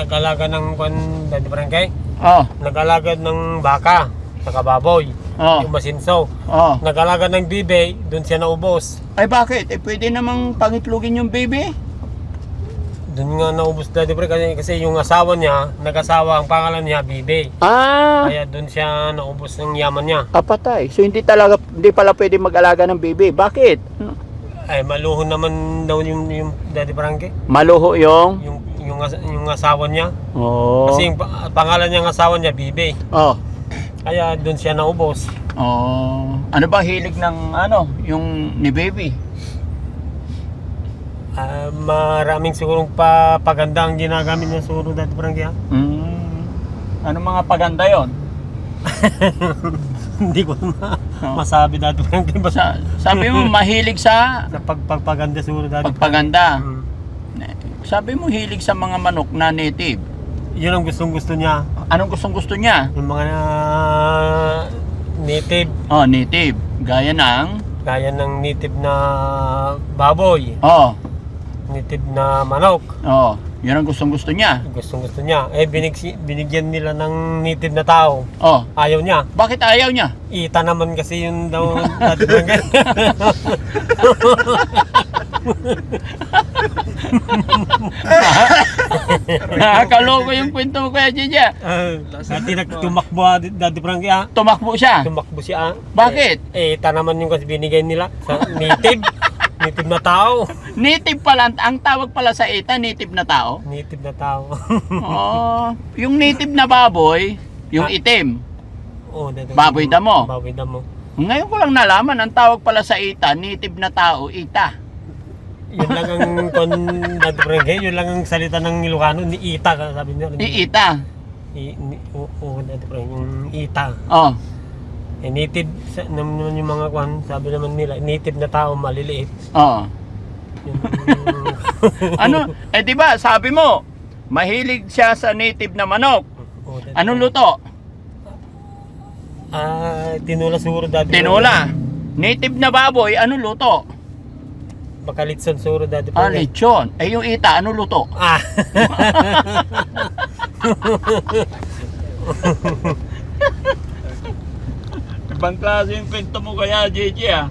Nag-alaga ng Daddy Frankie? Oh. Nag-alaga ng baka, saka baboy, Oh. yung masinso. Oh. Nag-alaga ng bibe, doon siya naubos. Ay bakit? Eh pwede namang pangitlugin yung baby. Doon nga naubos Daddy Frankie kasi yung asawa niya, nag-asawa, ang pangalan niya bibe. Ah. Kaya doon siya naubos ng yaman niya. Kapatay. So hindi pala pwede mag-alaga ng baby. Bakit? Ay maluho naman daw yung Daddy Frankie. Maluho yung. Yung asawa niya. Oh. Kasi yung pangalan niya ng asawa niya bibe. Oh. Kaya doon siya naubos. Oh. Ano ba hilig ng yung ni baby? Maraming sigurong paganda ang ginagamit niya siguro Daddy Frankie. Ano mga paganda yon? Hindi ko masabi Daddy Frankie. Basta Sabi mo mahilig sa sa pagpaganda siguro Daddy pagpaganda. Frankie. Sabi mo hilig sa mga manok na native. Yun ang gustong-gusto niya. Anong gustong-gusto niya? Yung mga native. Oh, native. Gaya ng Kaya ng native na baboy. Oh. Native na manok. Oh, yun ang gustong-gusto niya. Gustong-gusto niya. Binigyan nila ng native na tao. Oh. Ayaw niya. Bakit ayaw niya? Ita naman kasi yun daw Daddy Frankie. Nakakaloko yung kwento mo Kuya Jeje. Dati tumakbo Daddy Frankie Tumakbo siya. Tumakbo siya. Bakit? Ita naman yung kasi binigay nila sa native. Native na tao. Native pala, ang tawag pala sa ita, native na tao. Native na tao. Oh, yung native na baboy, yung itim. Oh, Baboy damo. Baboy damo. Ngayon ko lang nalaman, ang tawag pala sa ita, native na tao, ita. Yun lang ang Daddy Frankie, yun lang ang salita ng Ilocano, ni Ita sabi niya. Ita. Daddy Frankie, yung Ita. Oh. Native naman yung mga sabi naman nila, native na tao maliliit. Oh. Yung, Ano? Eh di ba, sabi mo, mahilig siya sa native na manok. Anong luto? Tinola siguro Daddy. Tinola. Native na baboy, anong luto? Bakalitson siguro Daddy. Lechon. Eh yung ita, anong luto? Ibang klase yung kwento mo kaya, JJ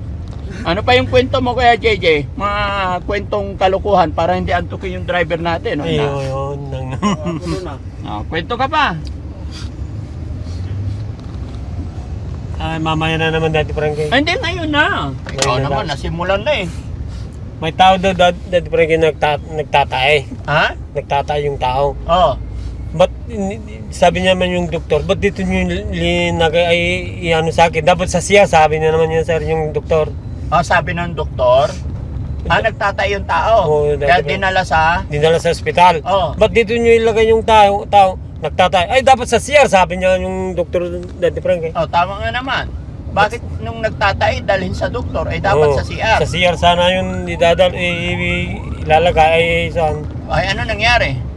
Ano pa yung kwento mo kaya, JJ? Mga kwentong kalukuhan para hindi antukin yung driver natin. Ayun. Kwento ka pa. Mamaya na naman Daddy Frankie. Ay, hindi, ngayon na. Ikaw Ngayon na naman, daw. nasimulan na eh. May tao daw Daddy Frankie nagtatay. Ha? Nagtatay yung tao. Oo. But sabi niya naman yung doktor, ba't dito niyo ano sa akin? Dapat sa siya, sabi niya naman yun sir yung doktor. Sabi ng doktor, nagtatay yung tao. Oo, Kaya dati- dinala sa... Dinala sa ospital. Oo. Ba't dito niyo ilagay yung tao nagtatay? Ay, dapat sa CR, sabi niya yung doktor Daddy Frankie. Tama nga naman. Bakit nung nagtatay, dalhin sa doktor, ay dapat Oo, sa CR? Sa CR sana yun ilalagay saan? Ay, ano nangyari?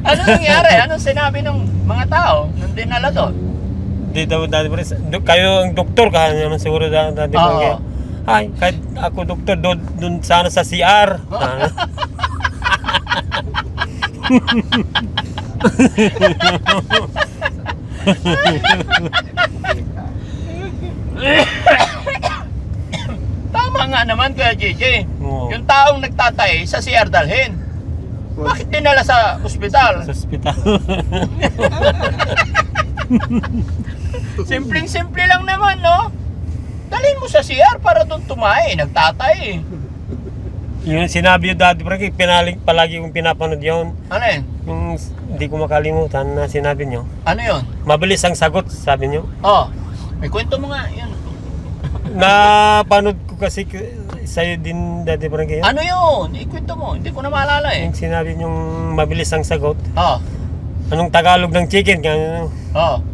Ano nangyari? Anong sinabi ng mga tao nung dinala doon? Di daw Daddy Frankie, kayo ang doktor ka naman siguro Daddy Frankie. Oo. Ay, kahit ako doktor, doon sana sa CR. Tama nga naman Kuya JJ. Oo. Yung taong nagtatay sa CR dalhin. Bakit dinala sa ospital? Sa ospital. Simpleng-simple lang naman, no? Dalhin mo sa CR para doon tumae. Nagtatay. Yung sinabi yung Daddy Frankie, palagi kong pinapanood yun. Ano yun? Yung hindi ko makalimutan na sinabi nyo. Ano yun? Mabilis ang sagot, sabi nyo. May kwento mo nga. Yun. Napanood ko kasi sa'yo din Daddy Frankie. Ano yun? Ikwento mo. Hindi ko na maalala eh. Yung sinabi nyong mabilis ang sagot. Oh. Anong Tagalog ng chicken? Oh.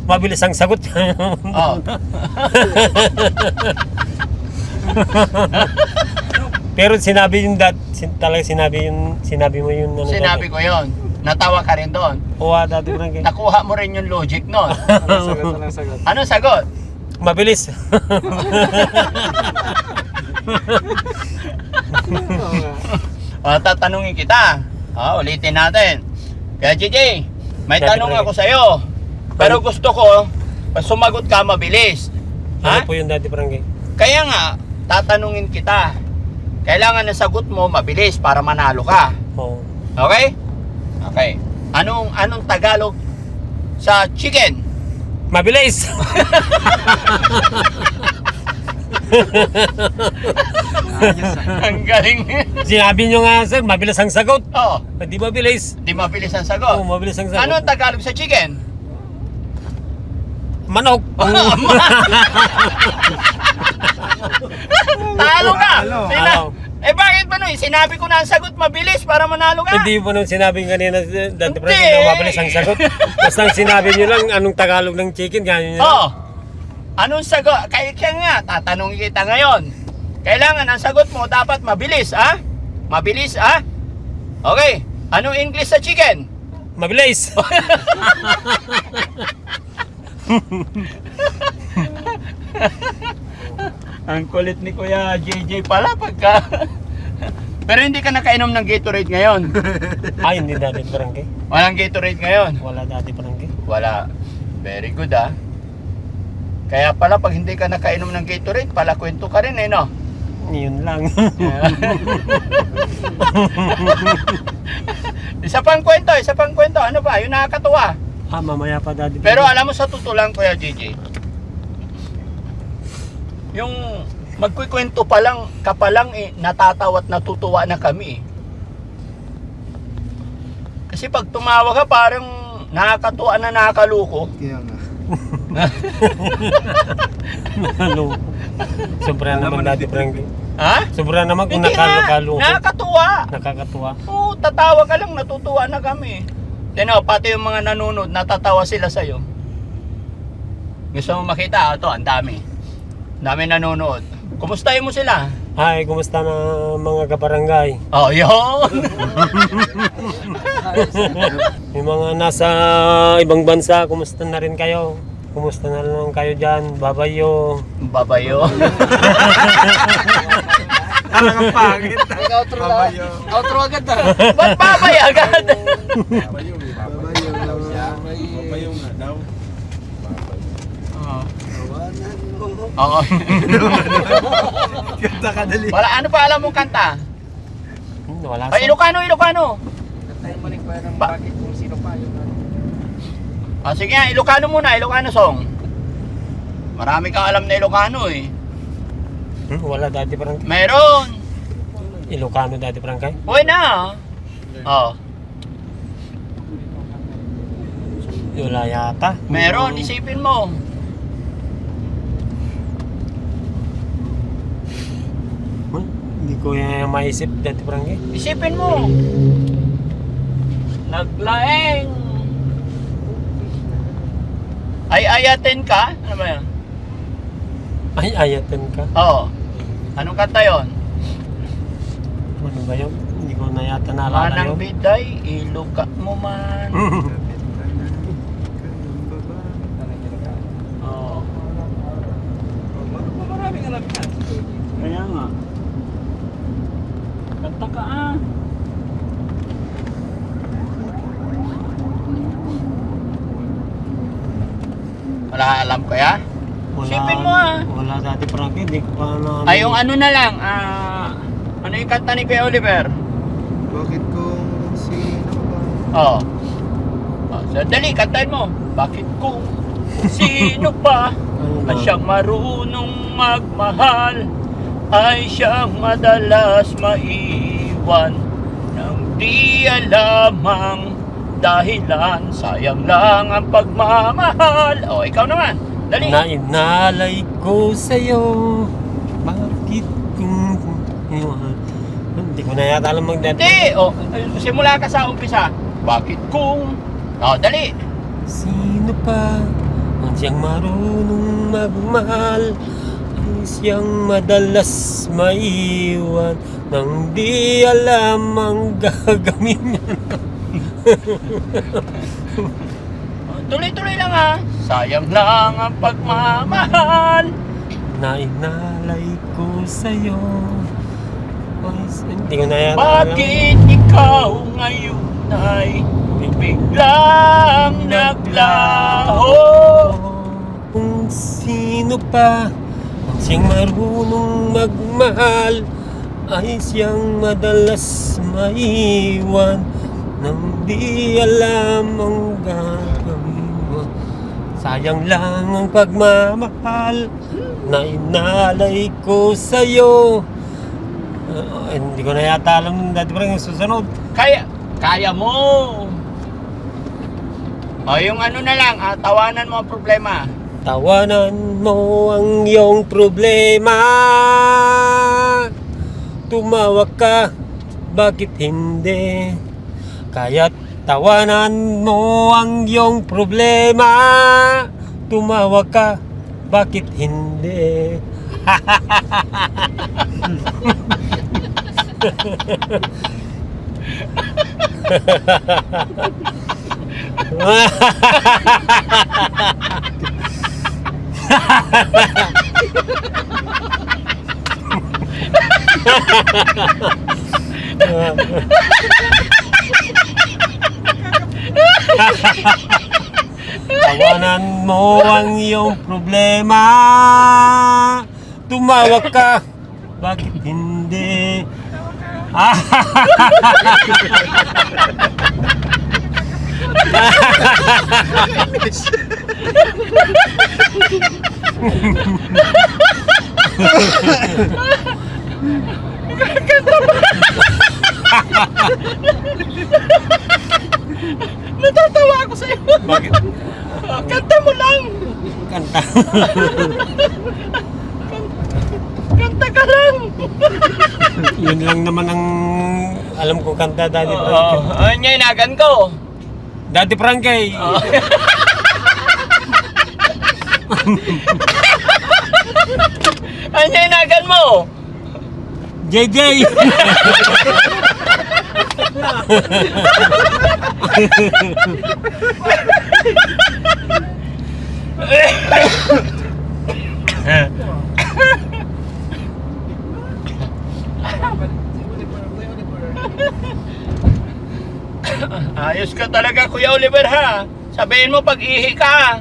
Mabilis ang sagot. Oh. Pero sinabi yung talaga sinabi mo yun. Sinabi ko yun. Natawa ka rin doon. Oo, Daddy Frankie. Nakuha mo rin yung logic nun. Anong sagot? Anong sagot? Mabilis. Tatanungin kita. Ulitin natin. Kaya JJ, may Dati tanong barangay. ako sa'yo. Pero gusto ko, sumagot ka mabilis. Ano Ha? po yung dati barangay? Kaya nga, tatanungin kita. Kailangan na sagot mo mabilis para manalo ka. Oo. Okay? Okay. Anong Tagalog sa chicken? Mabilis! Ang galing. Sinabi nyo nga sir, mabilis ang sagot. Oh, Hindi mabilis. di mabilis ang Oo, sagot. mabilis ang sagot. Ano ang Tagalog sa chicken? Manok. Talo ka! Talo. Talo. Bakit ba no? Sinabi ko na ang sagot mabilis para manalo ka. Hindi mo nung sinabi kanina dati Hindi. barangay na mabilis ang sagot. Basta ang sinabi nyo lang anong Tagalog ng chicken. Ganyan yun. Oh. Anong sagot? Kaya nga, tatanungin kita ngayon. Kailangan ang sagot mo dapat mabilis, ha? Mabilis, ha? Okay. Anong English sa chicken? Mabilis. Ang kulit ni Kuya JJ pala pagka... Pero hindi ka nakainom ng Gatorade ngayon. Ay, hindi dati barangay. Walang Gatorade ngayon. Wala dati barangay. Wala. Very good, ah. Kaya pala pag hindi ka nakainom ng Gatorade, pala kwento ka rin, no? Yun lang. Isa pang kwento. Ano ba? Yung nakakatuwa. Mamaya pa dati. Pero alam mo sa totoo lang, Kuya JJ, yung magkukwento pa lang, ka pa lang natatawa at natutuwa na kami. Kasi pag tumawa ka, parang nakakatuwa na nakakaloko. Kaya nga. Ano? Sobra naman dati barangay. Ha? Sobra naman kung Hindi nga, nakakalo. nakakatuwa. Nakakatuwa. Oo, tatawa ka lang, natutuwa na kami. Pati yung mga nanonood, natatawa sila sa'yo. Gusto mo makita? Ito, ang dami. Dami nanonood. Kumustahin mo sila? Hi, kumusta na mga kabarangay? Oh, yun! Yung mga nasa ibang bansa, kumusta na rin kayo? Kumusta na lang kayo dyan? Babayo. Babayo. Parang ang pangit. Outro na. Babayo. Outro agad na. Ba't babay agad? Babayo. Babayo nga daw. Oo. Kanta ka dali. Wala, ano pa alam mong kanta? Wala Ay, Ilocano. Tayo mo pa ng Ba- bakit kung sino pa yung Sige nga, Ilocano muna, Ilocano song. Marami kang alam na Ilocano eh. Wala dati barangay. Meron. Ilocano dati barangay. Uy na. Oh, Wala yata. meron, isipin mo. Hindi ko yung maisip dati barangay. Isipin mo. Naglaeng. Ay ayatin ka? Ano ba yan? Ay, ayatan ka. Oo. Anong kanta yon? Ano ba yun? Hindi ko na yata naalala Manang yun. biday, iluka mo man. Oo. Maraming alam ka. Kaya nga. Kanta ka ah. Wala alam kaya? Isipin mo, ah. Wala dati barangay. Hindi ko pa na... Ay, yung ano na lang, ano yung kanta ni Kuya Oliver? Bakit kung sino ba? Oo. Dali, kantahin mo. Bakit kung sino pa Ano ay siyang marunong magmahal ay siyang madalas maiwan nang di alamang dahilan, sayang lang ang pagmamahal. O, ikaw naman. Dali. Na inalay ko sa'yo. Bakit kung... Hindi ko na yata alam mag-dati. Hindi. O, simula ka sa umpisa. Bakit kung... O, dali. Sino pa ang siyang marunong magmahal ay siyang madalas maiwan nang di alam ang gagawin niya. Tuloy-tuloy lang ha. Sayang lang ang pagmamahal. Na inalay ko sa'yo. Hindi ko na yan. Bakit ikaw ngayon ay biglang naglaho? Kung sino pa ang siyang marunong magmahal ay siyang madalas maiwan nang di alam ang gagawin mo. Sayang lang ang pagmamahal na inalay ko sa'yo. Hindi ko na yata alam dati pa rin yung susunod. Kaya mo. O yung ano na lang, tawanan mo ang problema. Tawanan mo ang iyong problema. Tumawag ka, bakit hindi? Kaya't tawanan mo ang iyong problema. Tumawag ka, bakit hindi? Tawanan mo ang iyong problema. Tumawag ka, bakit hindi? Natatawa ako sa'yo. Bakit? Kanta mo lang. Kanta. Kanta ka lang. Yun lang naman ang alam ko kanta Daddy Oo. Frankie. Ayun niya, inagan ko. Daddy Frankie. Ayun niya, inagan mo. JJ. Ayos ka talaga, Kuya Oliver, ha? Sabihin mo pag-ihi ka.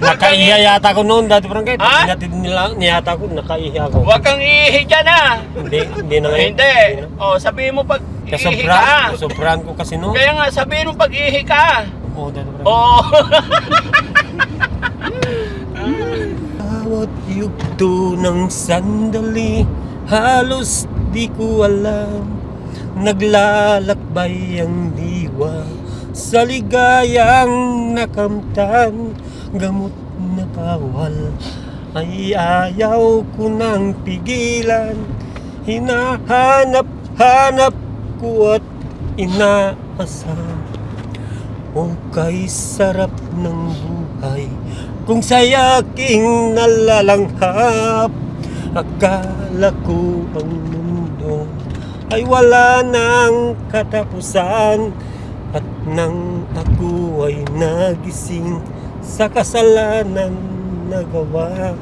Nakaihiya yata ko noon Daddy Frankie. Ha? Pinatid nila niyata ko, nakaihiya ako. Huwag kang iihi dyan, ha? Hindi na ngayon. Hindi. O, sabihin mo pag-ihi Kasobra, ka. sobrang ko kasi noon. Kaya nga, sabihin mo pag-ihi ka. Oo, Daddy Frankie. Oo. Bawat yugto ng sandali, halos di ko alam. Naglalakbay ang diwa sa ligayang nakamtan. Gamot na bawal ay ayaw ko nang pigilan. Hinahanap-hanap ko at inaasam. O kay sarap ng buhay kung sa'y aking nalalanghap. Akala ko ang mundo ay wala ng katapusan. At nang ako ay nagising sa kasalanan na gawa,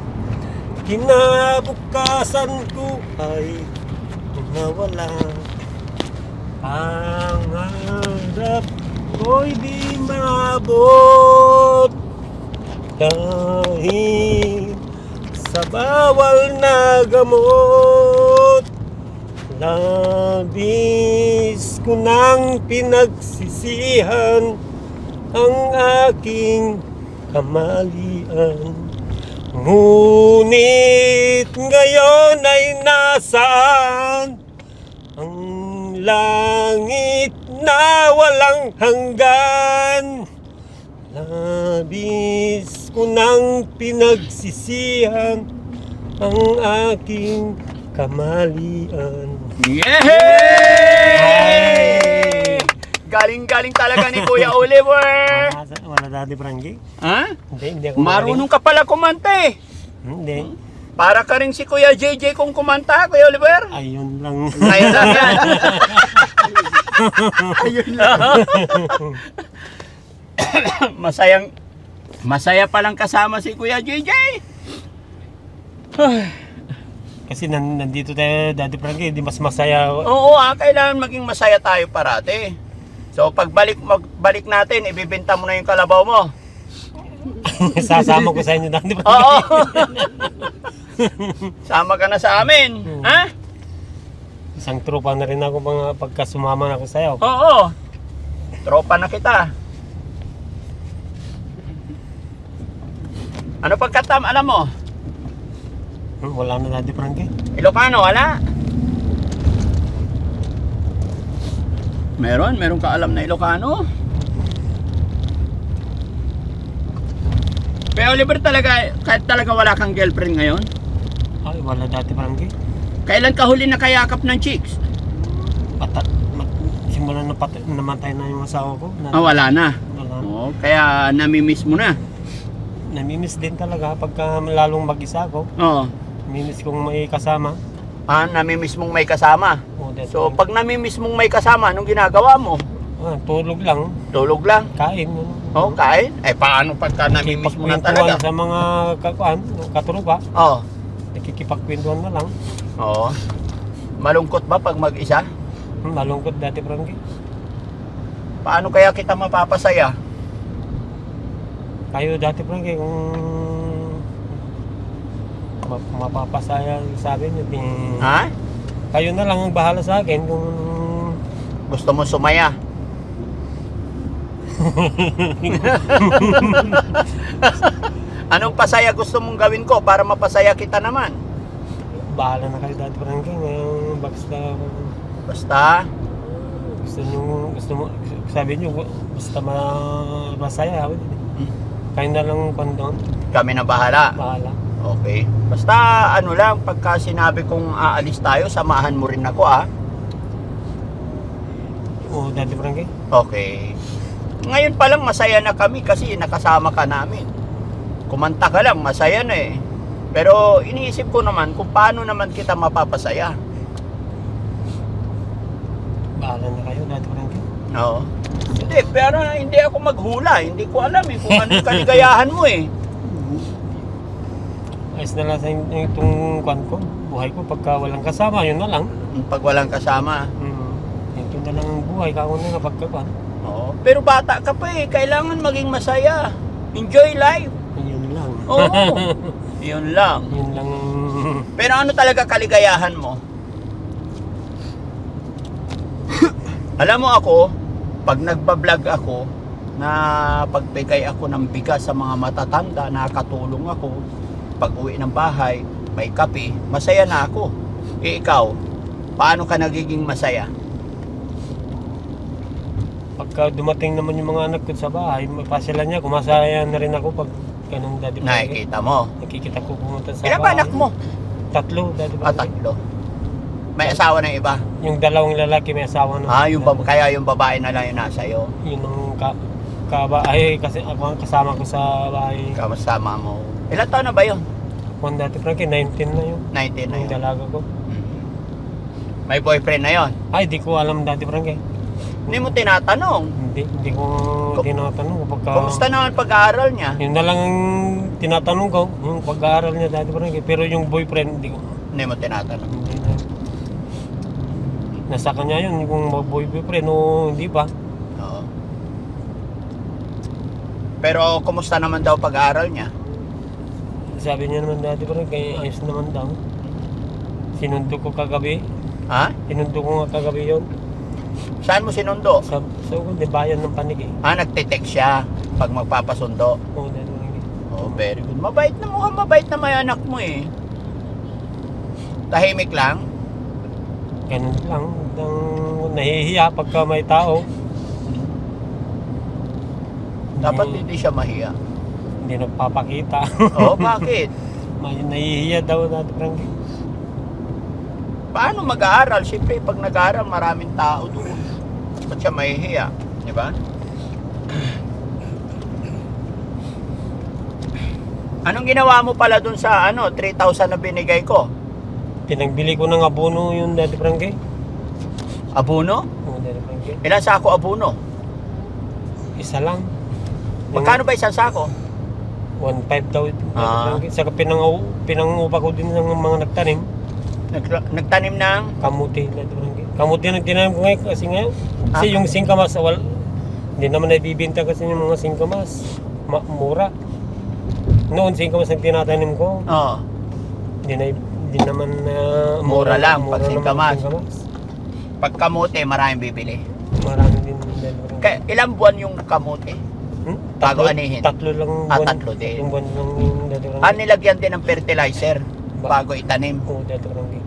kinabukasan ko ay nawala. Pangarap ko'y di maabot dahil sa bawal na gamot. Labis ko nang pinagsisihan ang aking kamalian. Ngunit ngayon ay nasaan ang langit na walang hanggan. Labis ko nang pinagsisihan ang aking kamalian. Yay! Galing-galing talaga ni Kuya Oliver. Wala Daddy Frankie? Ha? Hindi ako Marunong ka pala kumanta eh. Hindi. Para ka rin si Kuya JJ kung kumanta, Kuya Oliver. Ayun lang. Ayun lang yan. Ayun lang. Masaya palang kasama si Kuya JJ. Kasi nandito tayo, Daddy Frankie, di mas masaya. Oo, kailangan maging masaya tayo parati. So magbalik natin, ibibenta mo na yung kalabaw mo. Sasama ko sa inyo, Daddy Frankie. Oo. Sama ka na sa amin. Ha? Isang tropa na rin ako pagka sumama na ako sa'yo. Oo. Tropa na kita. Ano pagkatam, alam mo? Wala na, Daddy Frankie. Ilocano, wala? Meron ka alam na Ilocano? Pero Oliver talaga, kahit talaga wala kang girlfriend ngayon? Ay, wala, Daddy Frankie. Kailan ka huli nakayakap ng chicks? Simulan na namatay na yung asawa ko. Wala na. Wala. Oo, kaya namimiss mo na. Namimiss din talaga pagka lalong mag-isa ako. Oo. Namimiss kong may kasama. Namimiss mong may kasama. Oh, Daddy So, Frankie. pag namimiss mong may kasama, anong ginagawa mo? Tulog lang, Tulog lang. kain. Ano. Oo, kain. Paano pagka namimiss mo na Nakikipagkwentuhan talaga? sa mga katurupa. Oo. Nakikipagkwentuhan na lang. Oo. Malungkot ba pag mag-isa? Malungkot, Daddy Frankie. Paano kaya kita mapapasaya? Kayo, Daddy Frankie, kung mapapasaya sa akin, Ha? kayo na lang ang bahala sa akin kung Gusto mo sumaya? Anong pasaya gusto mong gawin ko para mapasaya kita naman? bahala na kayo, Daddy Frankie. Ngayon, Basta, gusto mo, sabi nyo, basta masaya. Kayo na lang doon, kami na bahala. bahala. Okay. Basta ano lang, pagka sinabi kong aalis tayo, samahan mo rin ako Oo, Daddy Frankie. Okay. Ngayon pa lang masaya na kami kasi nakasama ka namin. Kumanta ka lang, masaya na eh. Pero iniisip ko naman kung paano naman kita mapapasaya. Bahala na kayo, Daddy Frankie. Oo. Hindi, pero hindi ako maghula. Hindi ko alam eh kung ano kaligayahan mo eh. Ayos na lang sa itong kwan ko. Buhay ko pagka walang kasama, yun na lang. Pag walang kasama. Ito na lang ang buhay, kauna na pagkakwan. Oo. Pero bata ka pa eh. Kailangan maging masaya. Enjoy life. Yun lang. Oo. Yun lang. Yun lang. Pero ano talaga kaligayahan mo? Alam mo ako, pag nagbablog ako, na pagbigay ako ng bigas sa mga matatanda, nakatulong ako, pag uwi ng bahay, may kape, masaya na ako. Ikaw, paano ka nagiging masaya? Pagka dumating naman yung mga anak ko sa bahay, pasila niya, kumasaya na rin ako pag ganun, Daddy Frankie. Nakikita mo. Nakikita ko pumunta sa Ilan ba anak mo? 3, Daddy Frankie. Tatlo. May asawa ng iba. Yung 2 lalaki may asawa na. Kaya yung babae na lang yung nasa iyo. Yun ang kasi ako ang kasama ko sa bahay. Kasama mo. Ilan taon na ba yun? Kung Daddy Frankie, 19 na yun. 19 na Yung yun. dalaga ko. May boyfriend na yun. Ay, di ko alam, Daddy Frankie. Hindi mo tinatanong. Hindi ko tinatanong pagka... Kumusta naman pag-aaral niya? Yun na lang ang tinatanong ko, yung pag-aaral niya, Daddy Frankie. Pero yung boyfriend, hindi ko. Hindi mo tinatanong. Hindi na. Nasa kanya yun, kung boyfriend o hindi pa. Oo. Pero kumusta naman daw pag-aaral niya? Sabi niya naman, Daddy Frankie, ayos naman daw. Sinundo ko kagabi. Ha? Sinundo ko nga kagabi yun. Saan mo sinundo? Sa di bayan ng Panig eh. Nagte-text siya pag magpapasundo. Oo, Daddy Frankie. Oh, very good. Mabait na mukhang mabait na may anak mo eh. Tahimik lang. Ganun lang. Nahihiya pagka may tao. Dapat hindi siya mahiya. Hindi nagpapakita. Oh, bakit? Nahihiya daw, Daddy Frankie. Paano mag-aaral? Siyempre, pag nag-aaral, maraming tao doon. Ba't siya mahihiya? Di ba? Anong ginawa mo pala doon sa 3,000 na binigay ko? Pinagbili ko ng abono yung Daddy Frankie. Abono? Oo, Daddy Frankie. Ilan sako abono? Isa lang. Magkano ba isang sako? 1.5 daw, Daddy Ah. Frankie. Saka pinangupa ko din ng mga nagtanim. Nagtanim ng... Kamuti na barangay. Kamuti ang tinanim ko ngayon kasi ngayon. Kasi yung singkamas, hindi naman naibibinta kasi yung mga singkamas. Mura. Noon singkamas ang tinatanim ko. Oo. Hindi naman Mura lang pag naman singkamas. ang Pag kamote, maraming bibili. Marami din dahil barangay. Kaya ilang buwan yung kamote? Bago anihin? Tatlo lang buwan. Tatlo din. Tatlong buwan lang yung dati barangay. Nilagyan din ng fertilizer bago itanim. Oo, dati barangay.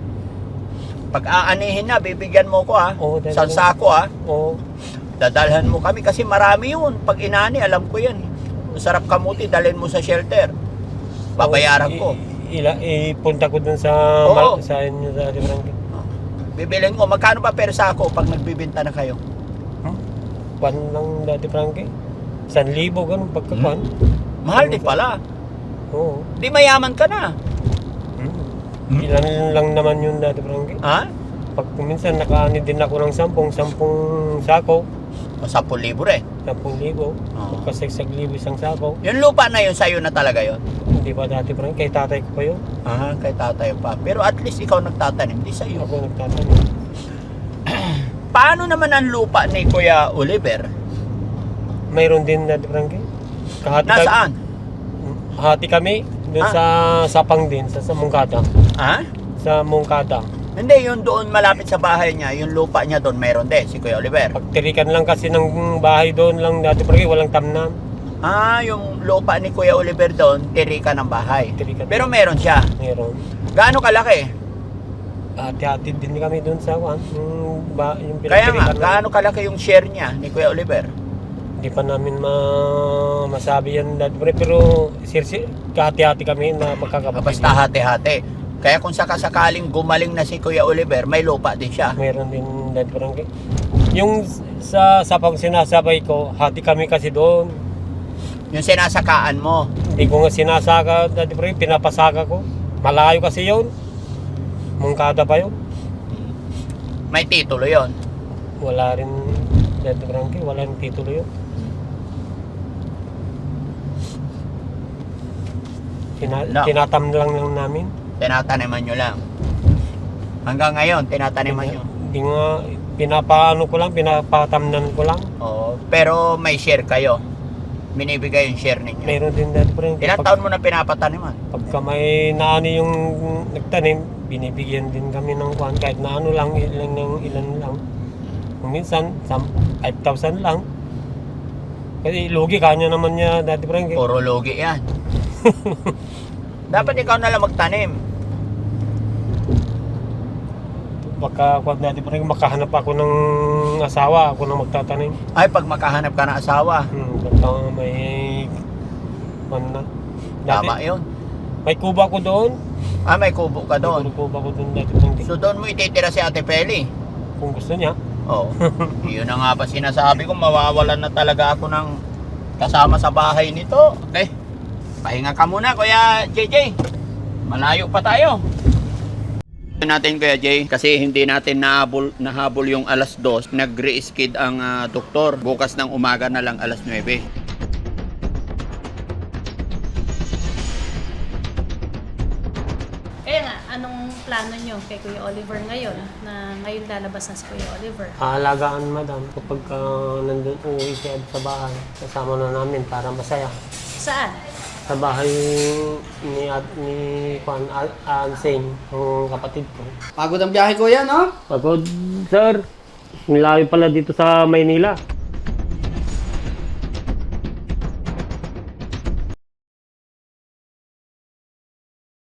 Pag aanihin na, bibigyan mo ko Oo, dati Isang barangay. sako Oo. Dadalhan mo kami kasi marami yun. Pag inani, alam ko yan. Masarap kamuti, dalhin mo sa shelter. Babayaran ko. Ipunta ko dun sa Oo. sa inyo sa dati barangay. Bibilin ko, magkano ba per sako pag nagbibenta na kayo? Pan lang dati barangay. 1,000 ganun pagkakuan. Mahal din pala. Oo. Di mayaman ka na. Ilan lang naman yun dati barangay. Ha? Pag minsan nakaani din ako ng 10 sako. O 10,000 eh. 10,000. Kasi 1,000 isang sako. Yung lupa na yun, sa'yo na talaga yun. Hindi pa dati barangay. Kay tatay ko pa yun. Kay tatay pa. Pero at least ikaw nagtatanim, di sa'yo. Ako nagtatanim. Paano naman ang lupa ni Kuya Oliver? Mayroon din dati barangay. Nasaan? Hati kami. Doon sa Sapang din. Sa Mungkada. Ha? Sa Mungkada. Hindi, yung doon malapit sa bahay niya, yung lupa niya doon, mayroon din, si Kuya Oliver. Pagtirikan lang kasi ng bahay doon lang dati barangay. Walang tamnan. Yung lupa ni Kuya Oliver doon, tirika ng bahay. Tirikan. Pero meron siya. Mayroon. Gaano kalaki? Hati-hati din kami doon sa yung Kaya nga, pinagtirikan lang. gaano kalaki yung share niya ni Kuya Oliver? Hindi pa namin masabi yan dati barangay. Pero hati-hati kami na magkakapatid. Basta hati-hati. Kaya kung sakasakaling gumaling na si Kuya Oliver, may lupa din siya. Mayroon din dati barangay. Yung sa Sapang sinasabay ko, hati kami kasi doon. Yung sinasakaan mo. Hindi ko nga sinasaka dati barangay, pinapasaka ko. Malayo kasi yun. Mungkada pa yun. May titulo yon. Wala rin dati barangay, wala rin titulo yun. No. Tinatam lang namin. Tinataniman nyo lang. Hanggang ngayon, tinataniman nyo. Hindi nga, pinapatamnan ko lang. Oo. Pero may share kayo. Binibigay yung share ninyo. Mayroon din dati barangay. Ilang taon mo na pinapataniman? Pagka may naani yung nagtanim, binibigyan din kami ng kuhan. Kahit na ano lang, ilan lang. Kung minsan, 5,000 lang. Kasi lugi kanya naman niya dati barangay. Puro logi yan. Dapat ikaw na lang magtanim. Baka kuhan dati barangay, makahanap ako ng asawa, ako na magtatanim. Ay, pag makahanap ka ng asawa, Baka may kuhan na. tama yun. May kuba ko doon. May kubo ka doon. May kuba ko doon dati barangay. So doon mo ititira si Ate Peli. Kung gusto niya. Oo. Yun na nga ba sinasabi ko, mawawalan na talaga ako ng kasama sa bahay nito. Okay. Pahinga ka muna, Kuya JJ. Malayo pa tayo. Natin, Kuya Jay, kasi hindi natin nahabol yung alas 2. Nag-re-skid ang doktor. Bukas ng umaga na lang alas 9. Kaya nga, anong plano nyo kay Kuya Oliver ngayon na ngayon lalabas na si Kuya Oliver? Aalagaan, madam, kapag nandun uwi siya sa bahay, kasama na namin para masaya. Saan? Sa bahay ni Juan Anseng, ang kapatid ko. Pagod ang biyahe kuya, no? Pagod, sir. Ang layo pala dito sa Maynila.